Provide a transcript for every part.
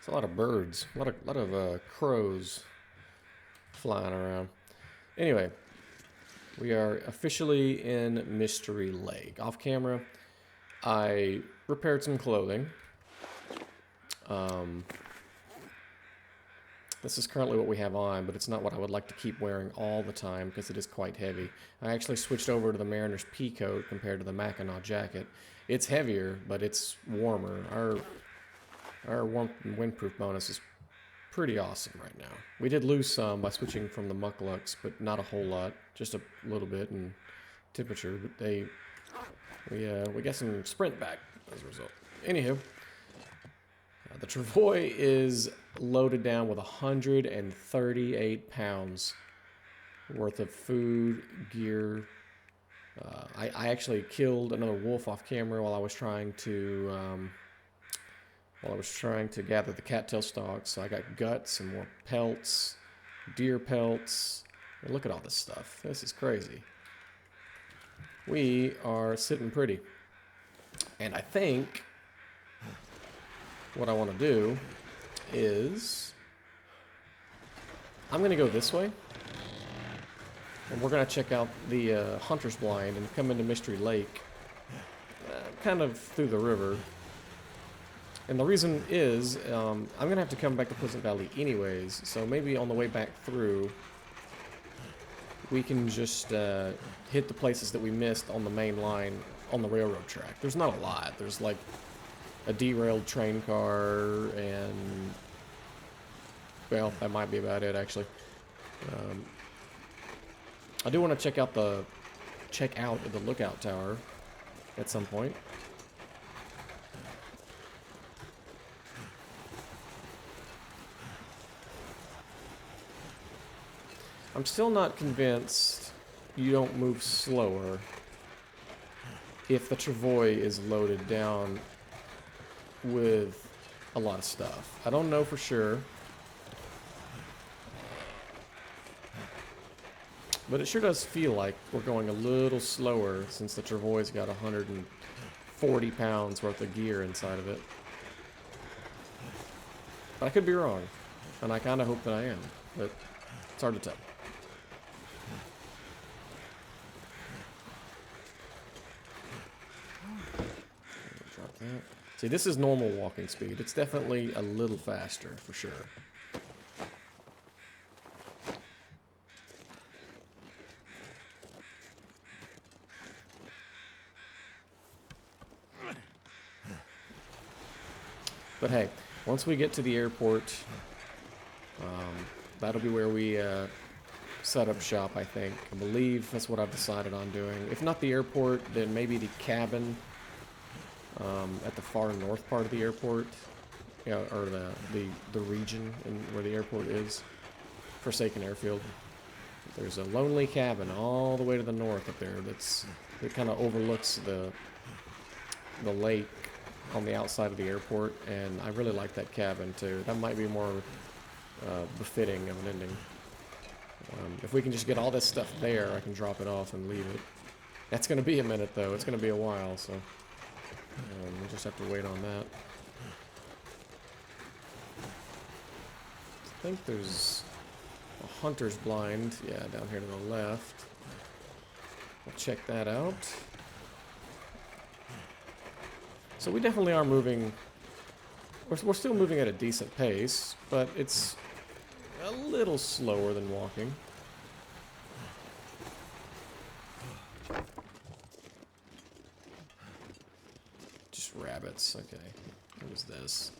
There's a lot of birds, a lot of crows flying around. Anyway, we are officially in Mystery Lake. Off camera, I repaired some clothing. This is currently what we have on, but it's not what I would like to keep wearing all the time because it is quite heavy. I actually switched over to the Mariner's pea coat compared to the Mackinac jacket. It's heavier, but it's warmer. Our warmth and windproof bonus is pretty awesome right now. We did lose some by switching from the mucklucks, but not a whole lot, just a little bit in temperature. But we got some sprint back as a result. Anywho, the Travois is loaded down with 138 pounds worth of food, gear. I actually killed another wolf off camera while I was trying to gather the cattail stalks. So I got guts and more pelts, deer pelts. And look at all this stuff. This is crazy. We are sitting pretty. And I think what I want to do is I'm going to go this way. And we're going to check out the Hunter's Blind and come into Mystery Lake kind of through the river. And the reason is I'm going to have to come back to Pleasant Valley anyways, so maybe on the way back through we can just hit the places that we missed on the main line on the railroad track. There's not a lot. There's like a derailed train car and, well, that might be about it actually. I do want to check out the lookout tower at some point. I'm still not convinced you don't move slower if the Travois is loaded down with a lot of stuff. I don't know for sure, but it sure does feel like we're going a little slower since the Travois's got 140 pounds worth of gear inside of it. But I could be wrong, and I kind of hope that I am, but it's hard to tell. Drop that. See, this is normal walking speed. It's definitely a little faster, for sure. But hey, once we get to the airport, that'll be where we set up shop, I think. I believe that's what I've decided on doing. If not the airport, then maybe the cabin at the far north part of the airport, or the region where the airport is, Forsaken Airfield. There's a lonely cabin all the way to the north up there that kind of overlooks the lake on the outside of the airport, and I really like that cabin too. That might be more befitting of an ending. If we can just get all this stuff there, I can drop it off and leave it. That's going to be a minute though. It's going to be a while, so we'll just have to wait on that. I think there's a Hunter's Blind, yeah, down here to the left. We'll check that out. So we definitely are moving. We're still moving at a decent pace, but it's a little slower than walking. Just rabbits, okay. What is this?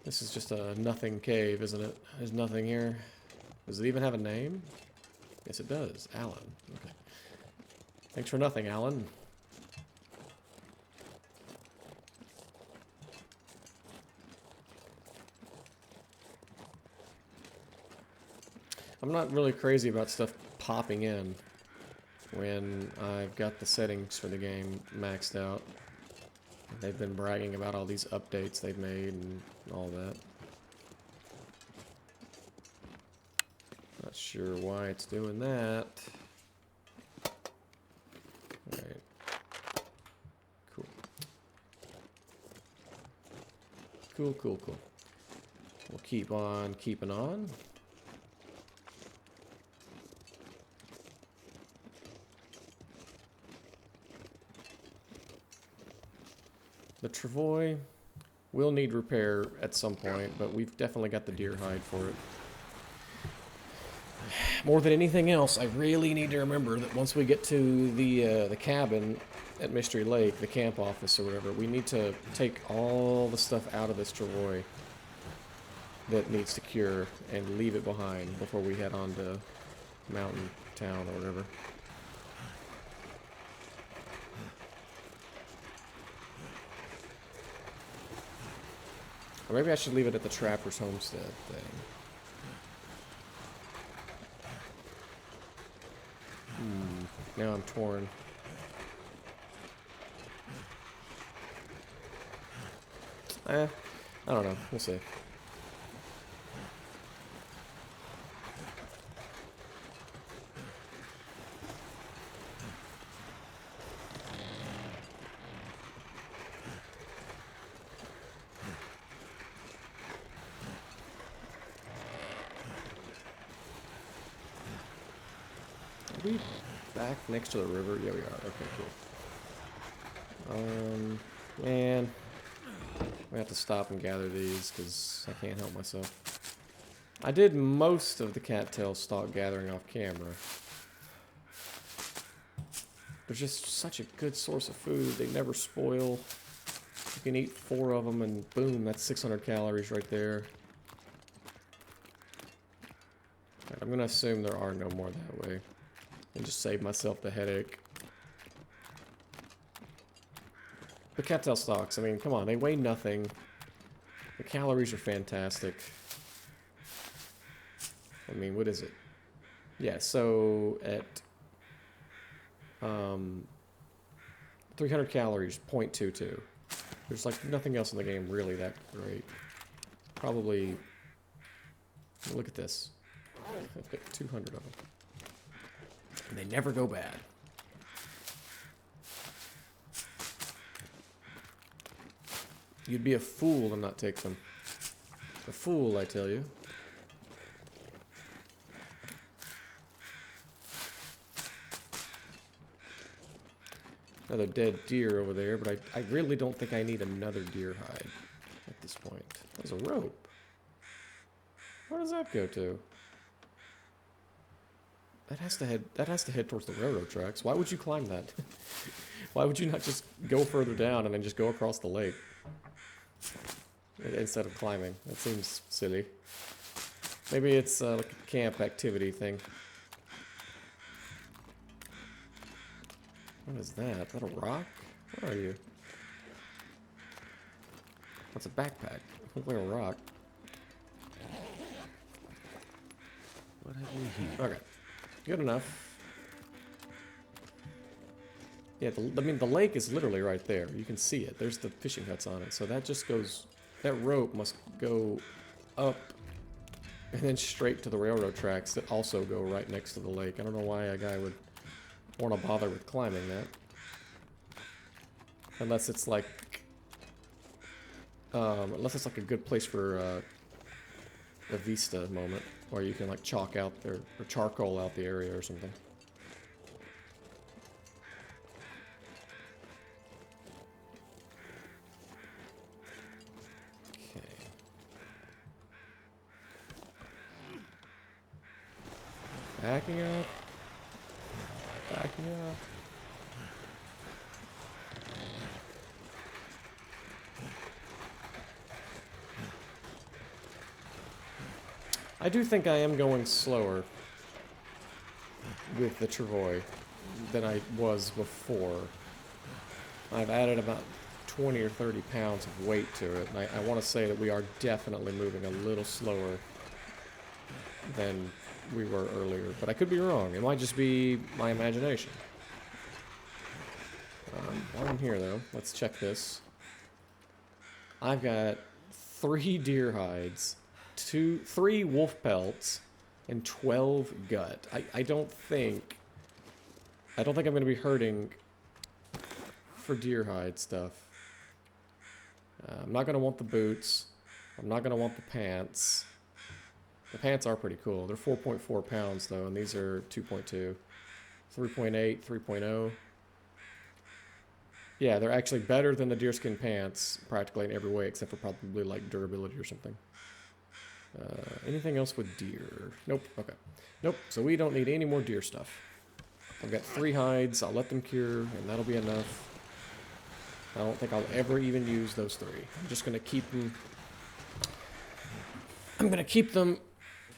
This is just a nothing cave, isn't it? There's nothing here. Does it even have a name? Yes, it does. Alan. Okay. Thanks for nothing, Alan. I'm not really crazy about stuff popping in when I've got the settings for the game maxed out. They've been bragging about all these updates they've made and all that. Not sure why it's doing that. Alright. Cool. Cool. We'll keep on keeping on. The travois will need repair at some point, but we've definitely got the deer hide for it. More than anything else, I really need to remember that once we get to the cabin at Mystery Lake, the camp office or whatever, we need to take all the stuff out of this travois that needs to cure and leave it behind before we head on to Mountain Town or whatever. Or maybe I should leave it at the Trapper's Homestead thing. Now I'm torn. I don't know. We'll see. Are we back next to the river? Yeah, we are. Okay, cool. Man, I have to stop and gather these because I can't help myself. I did most of the cattail stalk gathering off camera. They're just such a good source of food. They never spoil. You can eat 4 of them and boom, that's 600 calories right there. Right, I'm going to assume there are no more that way. And just save myself the headache. The cattail stalks, I mean, come on, they weigh nothing. The calories are fantastic. I mean, what is it? Yeah, so at 300 calories, 0.22. There's like nothing else in the game really that great. Probably, look at this. I've got 200 of them. And they never go bad. You'd be a fool to not take them. A fool, I tell you. Another dead deer over there, but I really don't think I need another deer hide at this point. There's a rope. Where does that go to? That has to head towards the railroad tracks. Why would you climb that? Why would you not just go further down and then just go across the lake? Instead of climbing. That seems silly. Maybe it's like a camp activity thing. What is that? Is that a rock? Where are you? That's a backpack. Looks like a rock. What have we here? Okay. Good enough. Yeah, I mean, the lake is literally right there. You can see it. There's the fishing huts on it. So that just goes... That rope must go up and then straight to the railroad tracks that also go right next to the lake. I don't know why a guy would want to bother with climbing that. Unless it's like... unless it's like a good place for a vista moment. Where you can like chalk out there, or charcoal out the area or something. Okay. Backing up. Backing up. I do think I am going slower with the travois than I was before. I've added about 20 or 30 pounds of weight to it, and I want to say that we are definitely moving a little slower than we were earlier, but I could be wrong. It might just be my imagination. While I'm here, though, let's check this. I've got 3 deer hides, 3 wolf pelts, and 12 gut. I don't think I'm going to be hurting for deer hide stuff. I'm not going to want the boots. I'm not going to want the pants. The pants are pretty cool. They're 4.4 pounds, though, and these are 2.2. 3.8, 3.0. Yeah, they're actually better than the deerskin pants, practically in every way, except for probably, like, durability or something. Anything else with deer? Nope. Okay. Nope. So we don't need any more deer stuff. I've got 3 hides. I'll let them cure, and that'll be enough. I don't think I'll ever even use those 3. I'm just going to keep them. I'm going to keep them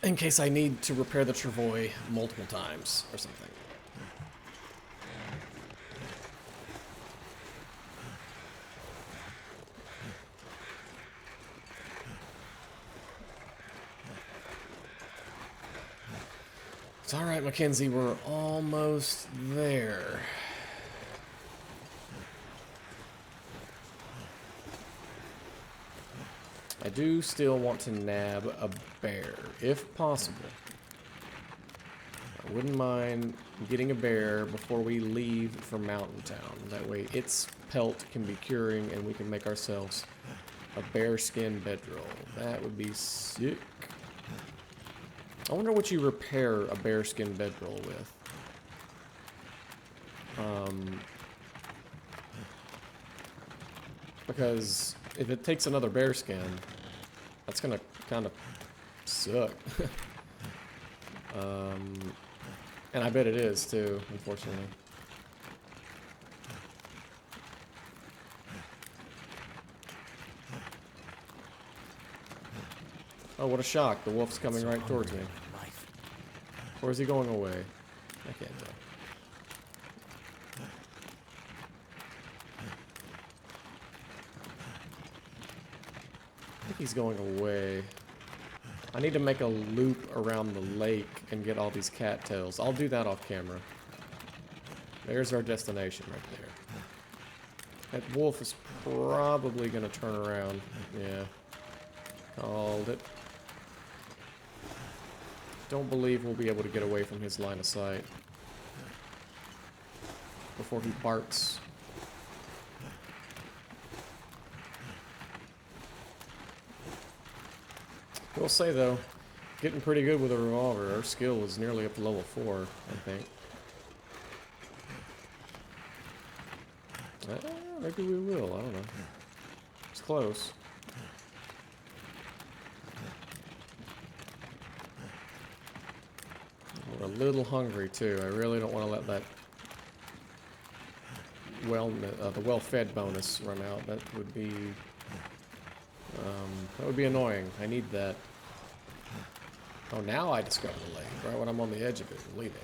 in case I need to repair the travois multiple times or something. It's alright, Mackenzie, we're almost there. I do still want to nab a bear, if possible. I wouldn't mind getting a bear before we leave for Mountain Town. That way its pelt can be curing and we can make ourselves a bear skin bedroll. That would be sick. I wonder what you repair a bearskin bedroll with. Because if it takes another bearskin, that's gonna kind of suck. And I bet it is too, unfortunately. Oh, what a shock. The wolf's coming right towards me. Or is he going away? I can't tell. I think he's going away. I need to make a loop around the lake and get all these cattails. I'll do that off camera. There's our destination right there. That wolf is probably going to turn around. Yeah. Called it. Don't believe we'll be able to get away from his line of sight before he barks. I will say though, getting pretty good with a revolver. Our skill is nearly up to level 4, I think. Maybe we will, I don't know. It's close. We're a little hungry too. I really don't want to let that the well-fed bonus run out. That would be annoying. I need that. Oh, now I discover the lake, right when I'm on the edge of it and leaving.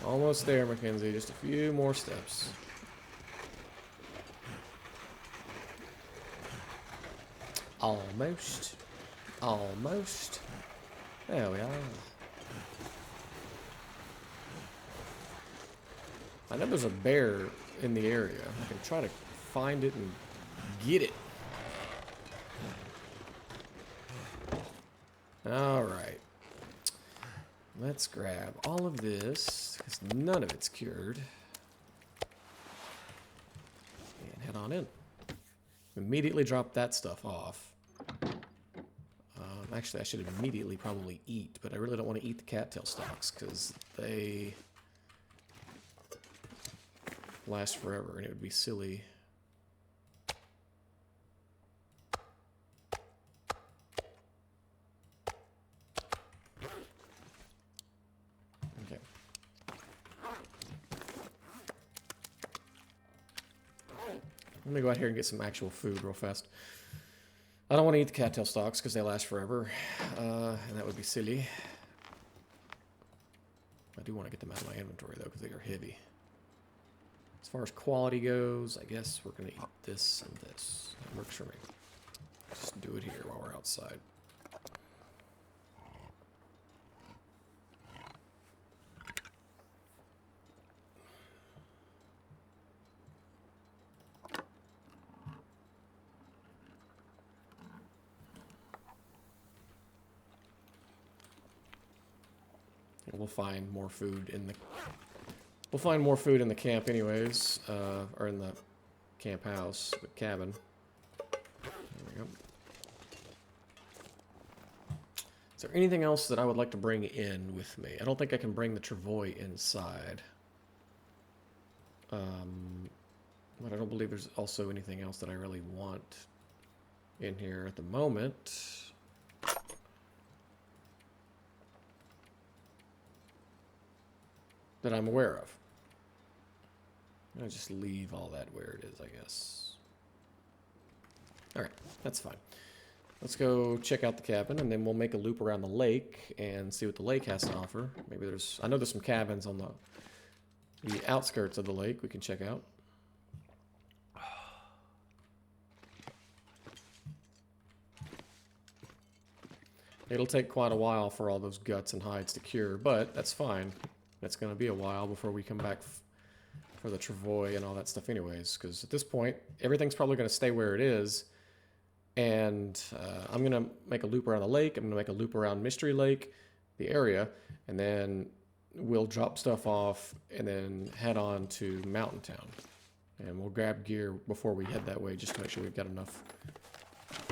Almost there, Mackenzie. Just a few more steps. Almost. Almost. There we are. I know there's a bear in the area. I can try to find it and get it. Alright. Let's grab all of this, because none of it's cured. And head on in. Immediately drop that stuff off. Actually, I should immediately probably eat, but I really don't want to eat the cattail stalks, because they last forever, and it would be silly. Okay. Let me go out here and get some actual food real fast. I don't want to eat the cattail stalks because they last forever, and that would be silly. I do want to get them out of my inventory, though, because they are heavy. As far as quality goes, I guess we're going to eat this and this. That works for me. Just do it here while we're outside. And we'll find more food in the... We'll find more food in the camp anyways, or in the camp house, the cabin. There we go. Is there anything else that I would like to bring in with me? I don't think I can bring the travois inside. But I don't believe there's also anything else that I really want in here at the moment. That I'm aware of. I'll just leave all that where it is, I guess. Alright, that's fine. Let's go check out the cabin, and then we'll make a loop around the lake and see what the lake has to offer. Maybe there's... I know there's some cabins on the outskirts of the lake we can check out. It'll take quite a while for all those guts and hides to cure, but that's fine. It's going to be a while before we come back for the travois and all that stuff anyways, because at this point, everything's probably going to stay where it is. And I'm going to make a loop around the lake. I'm going to make a loop around Mystery Lake, the area, and then we'll drop stuff off and then head on to Mountain Town. And we'll grab gear before we head that way just to make sure we've got enough,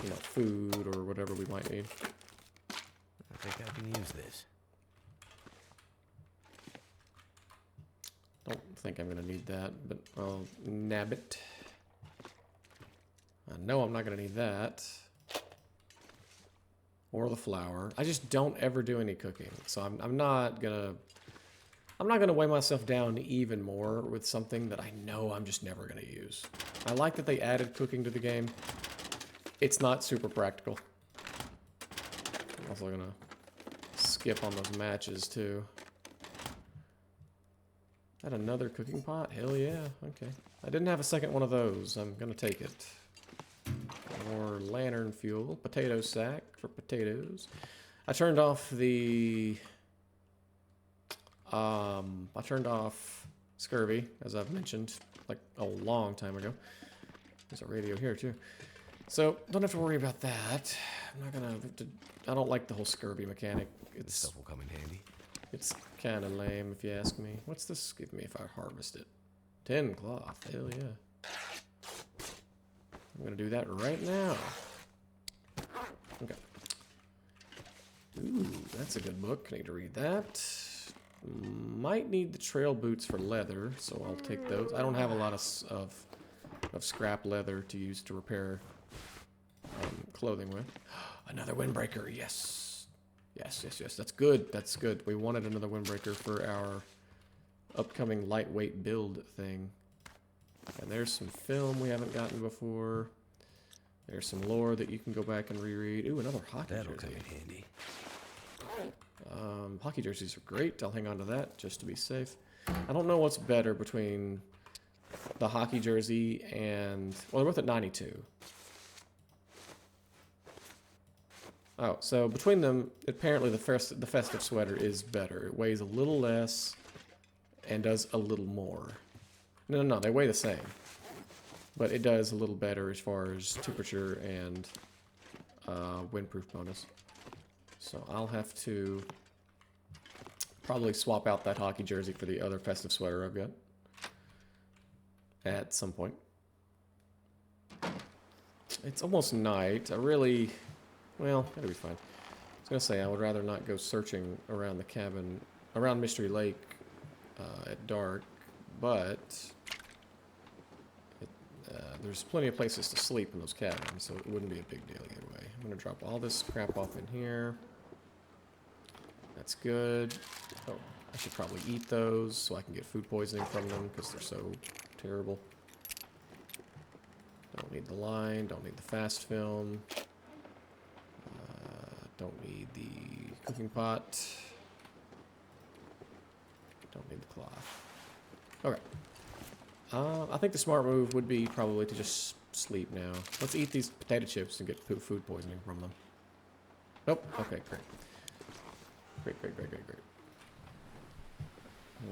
you know, food or whatever we might need. I think I can use this. Don't think I'm going to need that, but I'll nab it. I know I'm not going to need that. Or the flour. I just don't ever do any cooking. So I'm not going to weigh myself down even more with something that I know I'm just never going to use. I like that they added cooking to the game. It's not super practical. I'm also going to skip on those matches too. Is that another cooking pot? Hell yeah. Okay. I didn't have a second one of those. I'm going to take it. More lantern fuel. Potato sack for potatoes. I turned off the... I turned off scurvy, as I've mentioned, like a long time ago. There's a radio here, too. So, don't have to worry about that. I'm not gonna... I don't like the whole scurvy mechanic. This stuff will come in handy. It's kind of lame, if you ask me. What's this give me if I harvest it? 10 cloth. Hell yeah. I'm gonna do that right now. Okay. Ooh, that's a good book. I need to read that. Might need the trail boots for leather, so I'll take those. I don't have a lot of scrap leather to use to repair clothing with. Another windbreaker, yes. Yes. That's good. That's good. We wanted another windbreaker for our upcoming lightweight build thing. And there's some film we haven't gotten before. There's some lore that you can go back and reread. Ooh, another hockey jersey. That'll come in handy. Hockey jerseys are great. I'll hang on to that just to be safe. I don't know what's better between the hockey jersey and... Well, they're both at 92. Oh, so between them, apparently the festive sweater is better. It weighs a little less and does a little more. No, they weigh the same. But it does a little better as far as temperature and windproof bonus. So I'll have to probably swap out that hockey jersey for the other festive sweater I've got. At some point. It's almost night. I really... Well, that'll be fine. I was going to say, I would rather not go searching around the cabin, around Mystery Lake at dark, but there's plenty of places to sleep in those cabins, so it wouldn't be a big deal either way. I'm going to drop all this crap off in here. That's good. Oh, I should probably eat those so I can get food poisoning from them because they're so terrible. Don't need the line, don't need the fast film. Don't need the cooking pot. Don't need the cloth. Okay. I think the smart move would be probably to just sleep now. Let's eat these potato chips and get food poisoning from them. Nope. Okay, great. Great.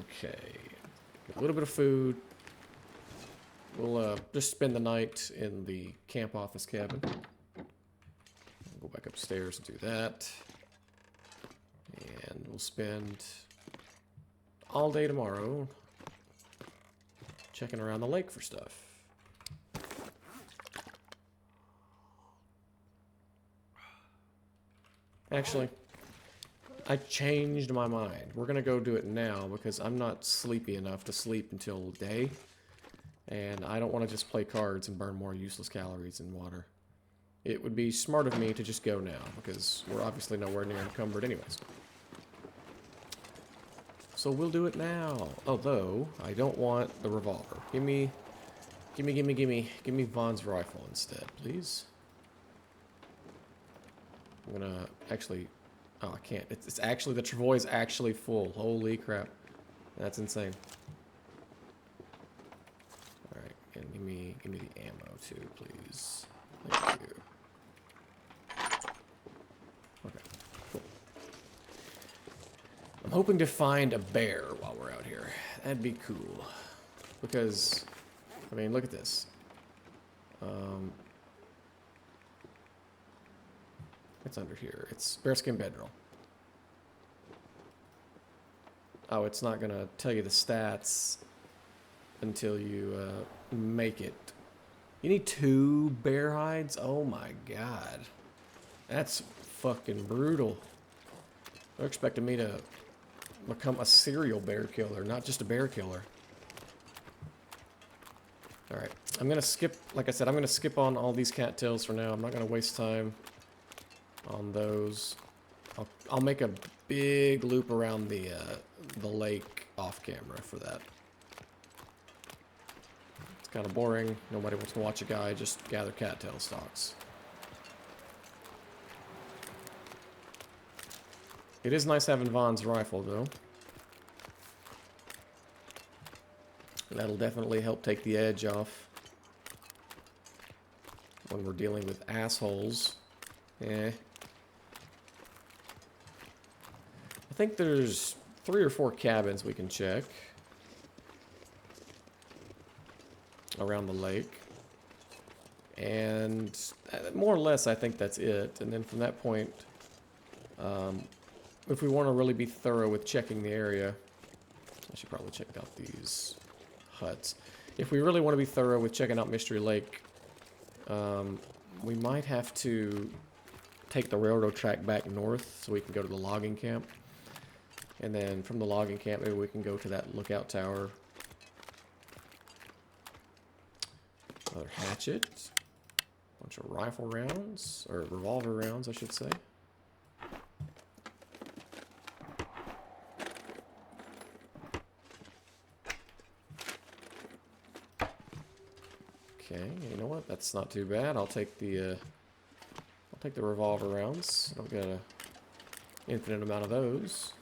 Okay. Get a little bit of food. We'll just spend the night in the camp office cabin. Go back upstairs and do that. And we'll spend all day tomorrow checking around the lake for stuff. Actually, I changed my mind. We're gonna go do it now because I'm not sleepy enough to sleep until day. And I don't want to just play cards and burn more useless calories in water. It would be smart of me to just go now because we're obviously nowhere near encumbered anyways. So we'll do it now. Although, I don't want the revolver. Give me Vaughn's rifle instead, please. I'm gonna actually... Oh, I can't. It's actually... The Travoy is actually full. Holy crap. That's insane. Alright, and give me the ammo too, please. Thank you. Okay, cool. I'm hoping to find a bear while we're out here. That'd be cool. Because, I mean, look at this. What's under here? It's bearskin bedroll. Oh, it's not gonna tell you the stats until you make it. You need 2 bear hides? Oh my god. That's fucking brutal. They're expecting me to become a serial bear killer, not just a bear killer. Alright, I'm gonna skip, like I said, I'm gonna skip on all these cattails for now. I'm not gonna waste time on those. I'll make a big loop around the lake off camera for that. It's kind of boring. Nobody wants to watch a guy just gather cattail stalks. It is nice having Vaughn's rifle, though. That'll definitely help take the edge off when we're dealing with assholes. Eh. I think there's 3 or 4 cabins we can check around the lake. And more or less, I think that's it. And then from that point, if we want to really be thorough with checking the area, I should probably check out these huts. If we really want to be thorough with checking out Mystery Lake, we might have to take the railroad track back north so we can go to the logging camp. And then from the logging camp, maybe we can go to that lookout tower. Another hatchet. Bunch of rifle rounds, or revolver rounds, I should say. Okay, you know what? That's not too bad. I'll take the revolver rounds. I'll get an infinite amount of those.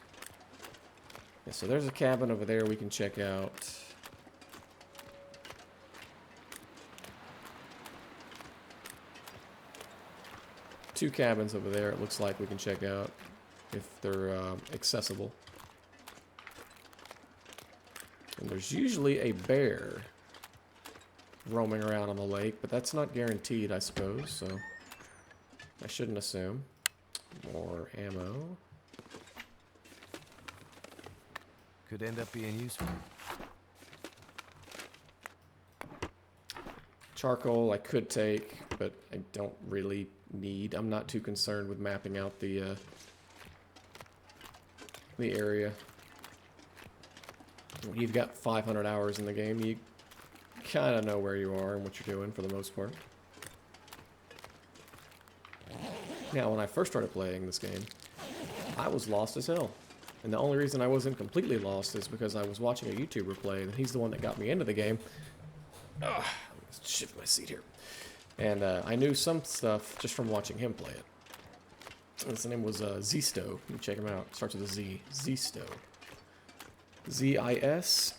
Yeah, so there's a cabin over there we can check out. Two cabins over there, it looks like we can check out if they're accessible. And there's usually a bear roaming around on the lake, but that's not guaranteed, I suppose, so I shouldn't assume. More ammo. Could end up being useful. Charcoal I could take, but I don't really need. I'm not too concerned with mapping out the area. When you've got 500 hours in the game, you kind of know where you are and what you're doing for the most part. Now, when I first started playing this game, I was lost as hell. And the only reason I wasn't completely lost is because I was watching a YouTuber play, and he's the one that got me into the game. Ugh, let's shift my seat here. And I knew some stuff just from watching him play it. His name was Zisto. You can check him out. It starts with a Z. Zisto. Z-I-S-T-E-A-U.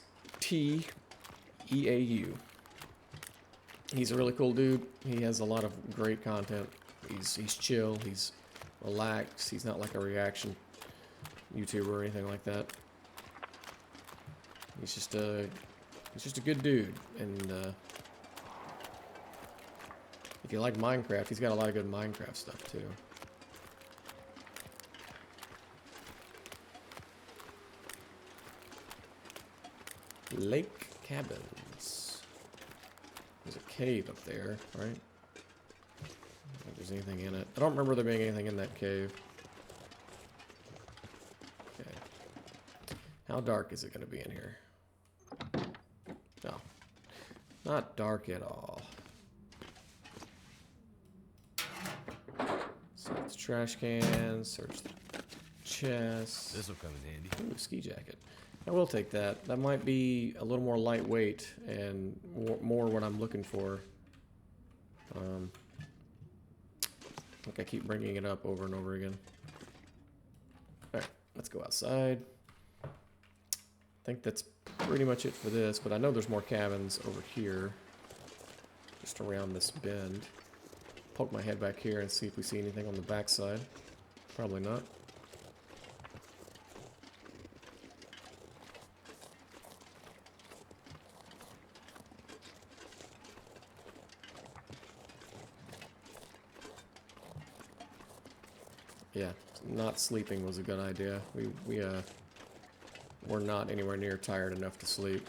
He's a really cool dude. He has a lot of great content. He's chill. He's relaxed. He's not like a reaction YouTuber or anything like that. He's just a good dude. And if you like Minecraft, he's got a lot of good Minecraft stuff too. Lake cabins. cave up there, right? I don't think there's anything in it. I don't remember there being anything in that cave. Okay. How dark is it going to be in here? No. Not dark at all. Search the trash can, search the chest. This'll come in handy. Ooh, ski jacket. I will take that. That might be a little more lightweight and more what I'm looking for. I think I keep bringing it up over and over again. Alright, let's go outside. I think that's pretty much it for this, but I know there's more cabins over here. Just around this bend. Poke my head back here and see if we see anything on the backside. Probably not. Yeah, not sleeping was a good idea. We're not anywhere near tired enough to sleep.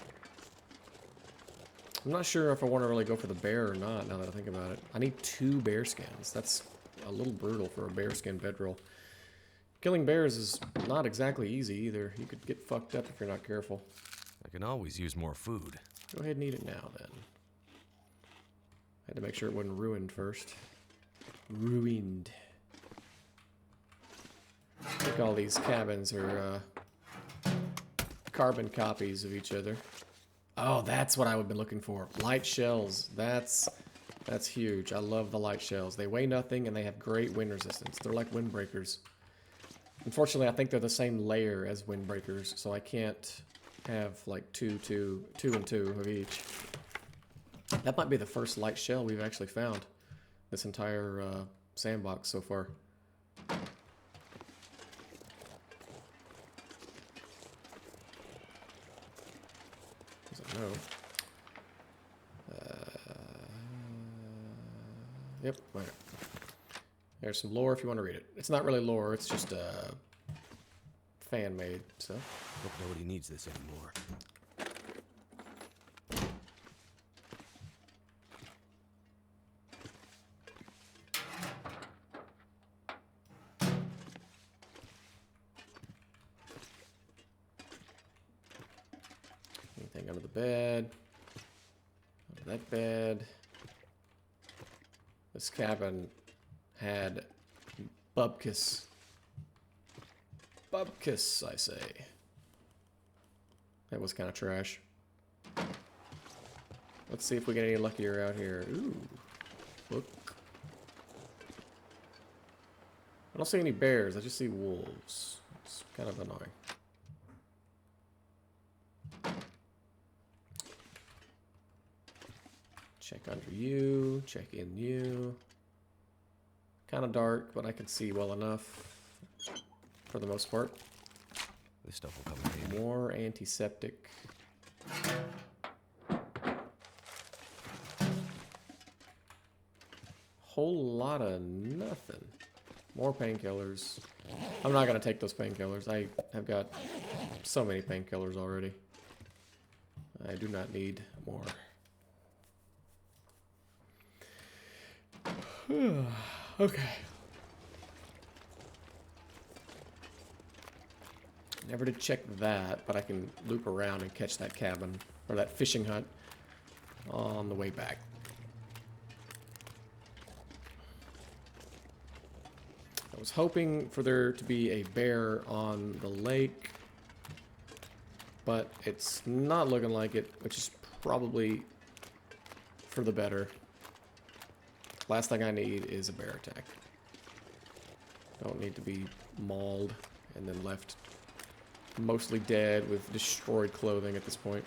I'm not sure if I want to really go for the bear or not, now that I think about it. I need 2 bear skins. That's a little brutal for a bear skin bedroll. Killing bears is not exactly easy either. You could get fucked up if you're not careful. I can always use more food. Go ahead and eat it now, then. Had to make sure it wasn't ruined first. Ruined. I think all these cabins are carbon copies of each other. Oh, that's what I would have been looking for. Light shells. That's huge. I love the light shells. They weigh nothing and they have great wind resistance. They're like windbreakers. Unfortunately, I think they're the same layer as windbreakers, so I can't have like two and two of each. That might be the first light shell we've actually found this entire sandbox so far. No. Yep. Right. There's some lore if you want to read it. It's not really lore, it's just fan made, so. Hope nobody needs this anymore. Anything under the bed? Under that bed. This cabin had bubkus. Bubkus, I say. That was kind of trash. Let's see if we get any luckier out here. Ooh. Look. I don't see any bears. I just see wolves. It's kind of annoying. Check under you. Check in you. Kind of dark, but I can see well enough for the most part. This stuff will come in handy. More antiseptic. Whole lot of nothing. More painkillers. I'm not going to take those painkillers. I have got so many painkillers already. I do not need more. Okay. Never did check that, but I can loop around and catch that cabin, or that fishing hut, on the way back. I was hoping for there to be a bear on the lake, but it's not looking like it, which is probably for the better. Last thing I need is a bear attack. Don't need to be mauled and then left mostly dead with destroyed clothing at this point.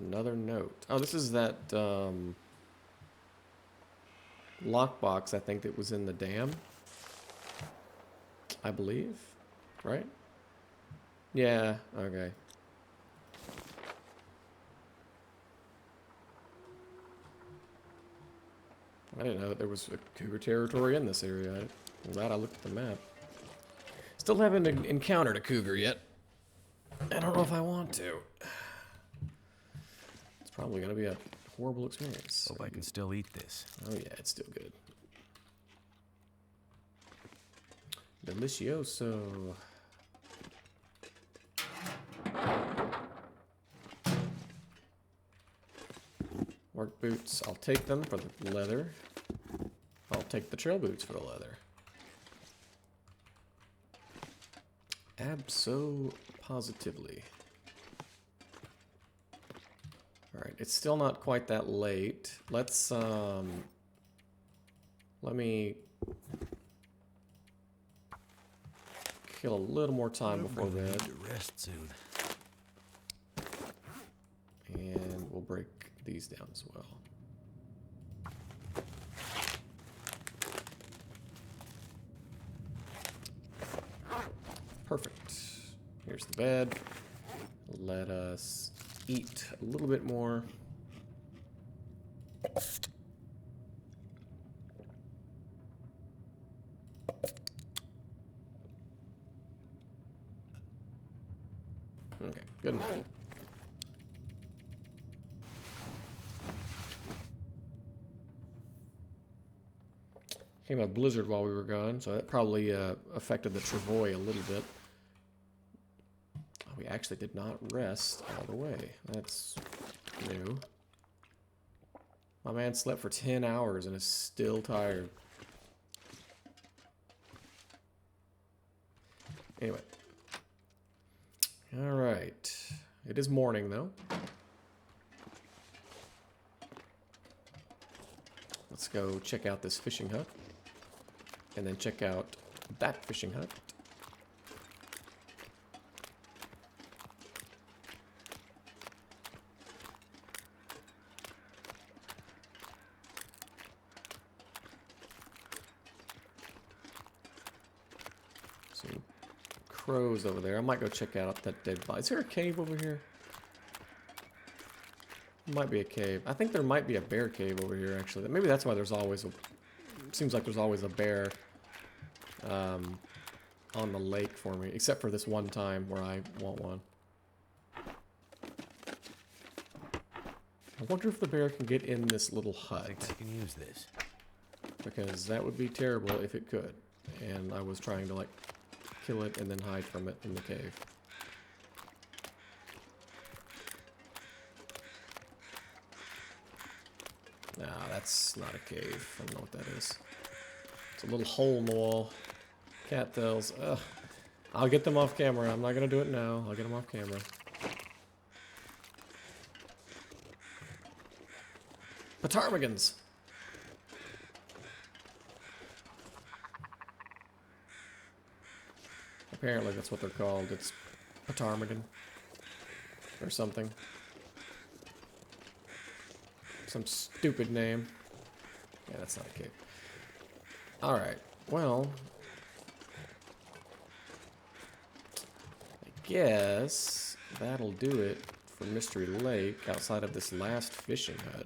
Another note. Oh, this is that lockbox, I think, that was in the dam. I believe, right? Yeah, okay. I didn't know that there was a cougar territory in this area. I'm glad I looked at the map. Still haven't encountered a cougar yet. I don't know if I want to. It's probably going to be a horrible experience. Hope I can still eat this. Oh yeah, it's still good. Delicioso. Work boots, I'll take them for the leather. I'll take the trail boots for the leather. Abso-positively. Alright, it's still not quite that late. Let's, let me kill a little more time before bed. Need to rest soon. And we'll break these down as well. Perfect. Here's the bed. Let us eat a little bit more. Okay, good enough. Came a blizzard while we were gone, so that probably affected the travois a little bit. Oh, we actually did not rest all the way. That's new. My man slept for 10 hours and is still tired. Anyway. Alright. It is morning, though. Let's go check out this fishing hut. And then check out that fishing hut. Some crows over there. I might go check out that dead body. Is there a cave over here? Might be a cave. I think there might be a bear cave over here, actually. Maybe that's why there's always a... Seems like there's always a bear on the lake for me, except for this one time where I want one. I wonder if the bear can get in this little hut. I think I can use this. Because that would be terrible if it could. And I was trying to, like, kill it and then hide from it in the cave. Nah, that's not a cave. I don't know what that is. It's a little hole in the wall. Cattails. Ugh. I'll get them off camera. I'm not gonna do it now. I'll get them off camera. Ptarmigans! Apparently that's what they're called. It's ptarmigan. Or something. Some stupid name. Yeah, that's not a cave. Alright, well... I guess that'll do it for Mystery Lake outside of this last fishing hut.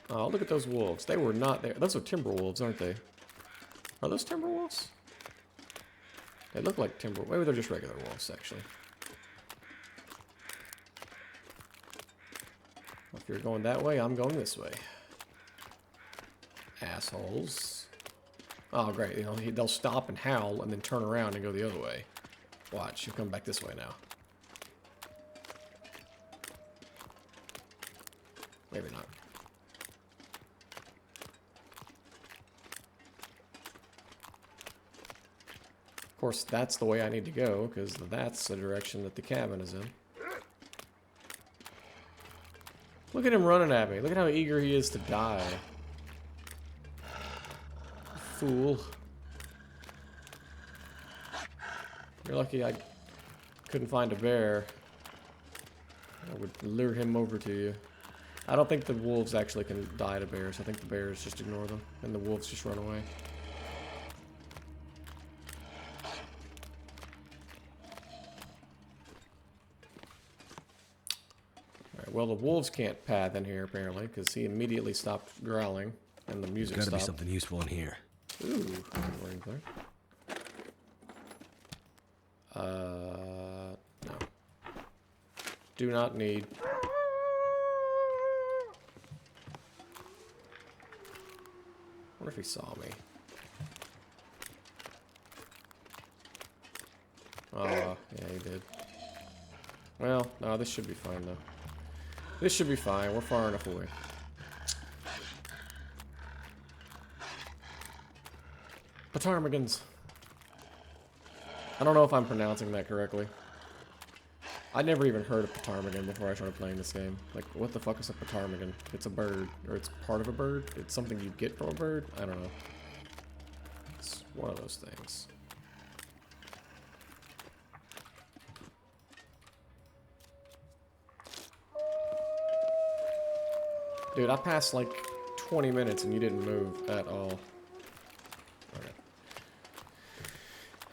Oh, look at those wolves. They were not there. Those are timber wolves, aren't they? Are those timber wolves? They look like timber. Maybe they're just regular wolves, actually. If you're going that way, I'm going this way. Assholes. Oh, great. You know, they'll stop and howl and then turn around and go the other way. Watch, he'll come back this way now. Maybe not. Of course, that's the way I need to go, because that's the direction that the cabin is in. Look at him running at me. Look at how eager he is to die. Fool. You're lucky I couldn't find a bear. I would lure him over to you. I don't think the wolves actually can die to bears. I think the bears just ignore them, and the wolves just run away. Well, the wolves can't path in here, apparently, because he immediately stopped growling, and the music Gotta be stopped. something useful in here. Ooh, anything. No. Do not need. Wonder if he saw me. Oh, yeah, he did. Well, no, this should be fine, though. This should be fine. We're far enough away. Ptarmigans. I don't know if I'm pronouncing that correctly. I never even heard of ptarmigan before I started playing this game. Like, what the fuck is a ptarmigan? It's a bird, or it's part of a bird. It's something you get from a bird. I don't know. It's one of those things. Dude, I passed like 20 minutes and you didn't move at all. Okay.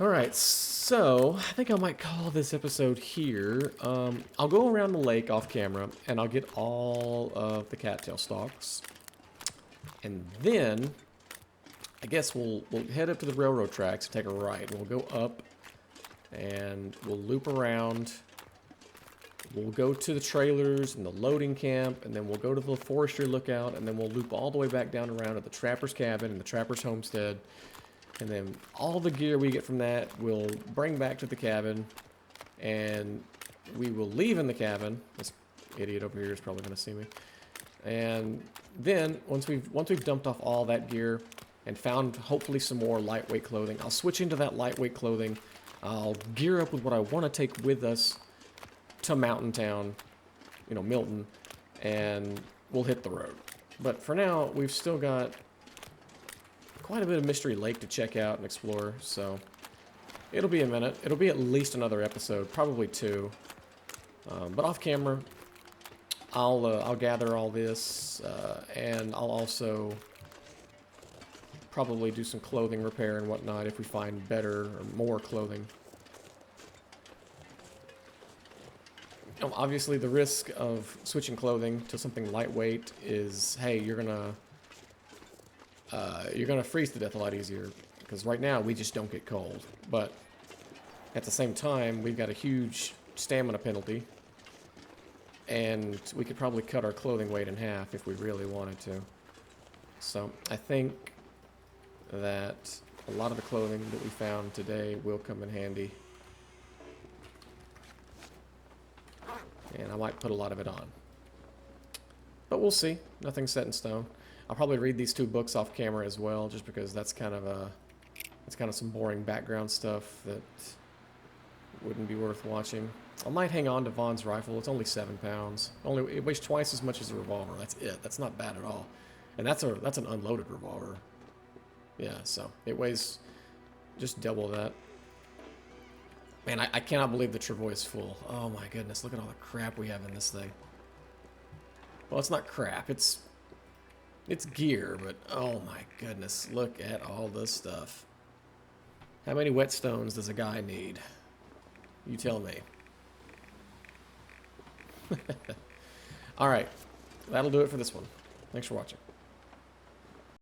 Alright, so I think I might call this episode here. I'll go around the lake off camera and I'll get all of the cattail stalks. And then I guess we'll head up to the railroad tracks and take a right. We'll go up and we'll loop around. We'll go to the trailers and the loading camp, and then we'll go to the forestry lookout, and then we'll loop all the way back down around to the trapper's cabin and the trapper's homestead. And then all the gear we get from that we'll bring back to the cabin, and we will leave in the cabin. This idiot over here is probably going to see me. And then once we've dumped off all that gear and found hopefully some more lightweight clothing, I'll switch into that lightweight clothing. I'll gear up with what I want to take with us to Mountain Town, you know, Milton, and we'll hit the road. But for now, we've still got quite a bit of Mystery Lake to check out and explore, so it'll be a minute. It'll be at least another episode, probably 2. But off camera, I'll gather all this, and I'll also probably do some clothing repair and whatnot if we find better or more clothing. Obviously, the risk of switching clothing to something lightweight is, hey, you're gonna freeze to death a lot easier, because right now we just don't get cold. But at the same time, we've got a huge stamina penalty, and we could probably cut our clothing weight in half if we really wanted to. So I think that a lot of the clothing that we found today will come in handy. And I might put a lot of it on. But we'll see. Nothing's set in stone. I'll probably read these 2 books off camera as well, just because that's kind of some boring background stuff that wouldn't be worth watching. I might hang on to Vaughn's rifle. It's only 7 pounds. It weighs twice as much as a revolver. That's it. That's not bad at all. And that's an unloaded revolver. Yeah, so it weighs just double that. Man, I cannot believe the Travois is full. Oh my goodness, look at all the crap we have in this thing. Well, it's not crap, it's gear, but oh my goodness, look at all this stuff. How many whetstones does a guy need? You tell me. Alright, that'll do it for this one. Thanks for watching.